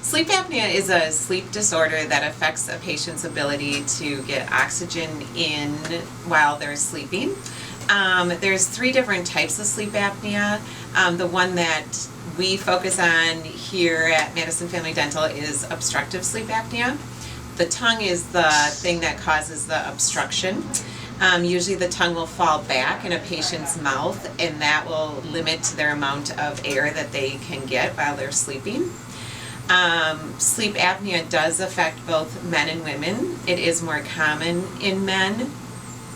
Sleep apnea is a sleep disorder that affects a patient's ability to get oxygen in while they're sleeping. There's 3 different types of sleep apnea. The one that we focus on here at Madison Family Dental is obstructive sleep apnea. The tongue is the thing that causes the obstruction. Usually the tongue will fall back in a patient's mouth, and that will limit their amount of air that they can get while they're sleeping. Sleep apnea does affect both men and women. It is more common in men,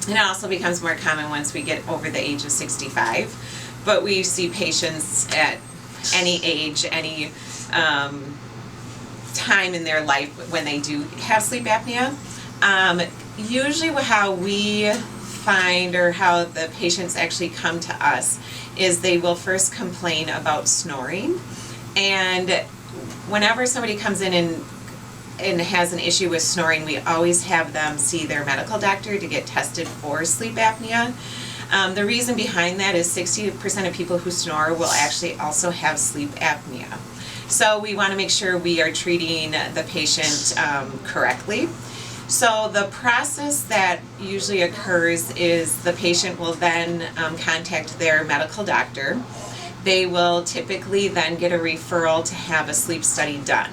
and it also becomes more common once we get over the age of 65. But we see patients at any age, any time in their life when they do have sleep apnea. Usually how we find, or how the patients actually come to us, is they will first complain about snoring. And whenever somebody comes in and has an issue with snoring, we always have them see their medical doctor to get tested for sleep apnea. The reason behind that is 60% of people who snore will actually also have sleep apnea. So we want to make sure we are treating the patient correctly. So the process that usually occurs is the patient will then contact their medical doctor. They will typically then get a referral to have a sleep study done.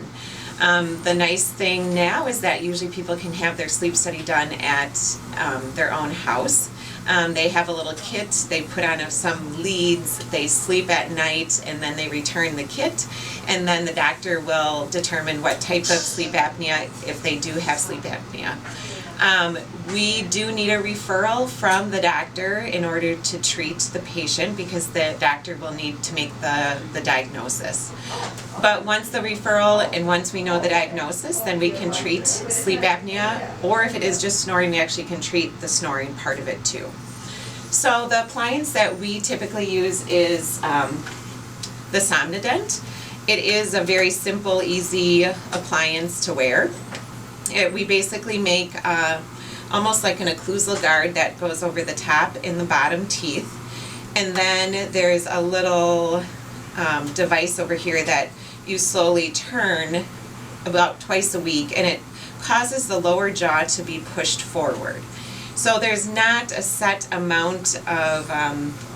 The nice thing now is that usually people can have their sleep study done at their own house. They have a little kit, they put on some leads, they sleep at night, and then they return the kit, and then the doctor will determine what type of sleep apnea, if they do have sleep apnea. We do need a referral from the doctor in order to treat the patient, because the doctor will need to make the diagnosis. But once the referral and once we know the diagnosis, then we can treat sleep apnea, or if it is just snoring, we actually can treat the snoring part of it too. So the appliance that we typically use is the Somnodent. It is a very simple, easy appliance to wear. We basically make almost like an occlusal guard that goes over the top and the bottom teeth. And then there's a little device over here that you slowly turn about twice a week, and it causes the lower jaw to be pushed forward. So there's not a set amount of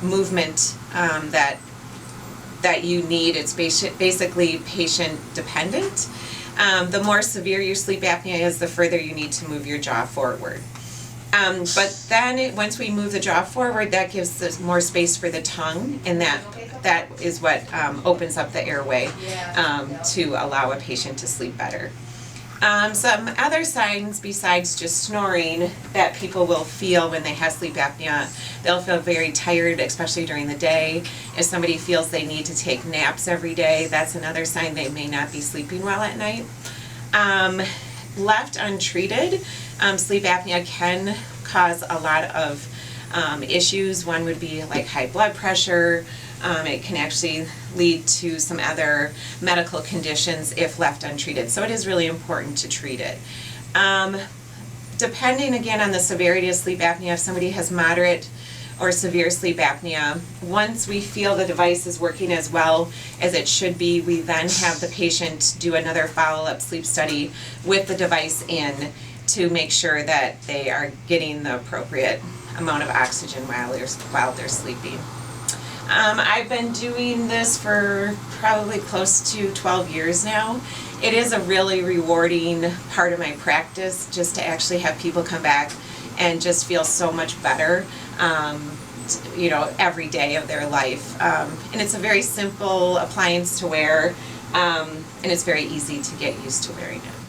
movement that you need. It's basically patient dependent. The more severe your sleep apnea is, the further you need to move your jaw forward. But then once we move the jaw forward, that gives us more space for the tongue, and that is what opens up the airway to allow a patient to sleep better. Some other signs besides just snoring that people will feel when they have sleep apnea: they'll feel very tired, especially during the day. If somebody feels they need to take naps every day, that's another sign they may not be sleeping well at night. Left untreated, sleep apnea can cause a lot of issues. One would be like high blood pressure. It can actually lead to some other medical conditions if left untreated. So it is really important to treat it. Depending again on the severity of sleep apnea, if somebody has moderate or severe sleep apnea, once we feel the device is working as well as it should be, we then have the patient do another follow-up sleep study with the device in to make sure that they are getting the appropriate amount of oxygen while they're sleeping. I've been doing this for probably close to 12 years now. It is a really rewarding part of my practice just to actually have people come back and just feel so much better, every day of their life. And it's a very simple appliance to wear, and it's very easy to get used to wearing it.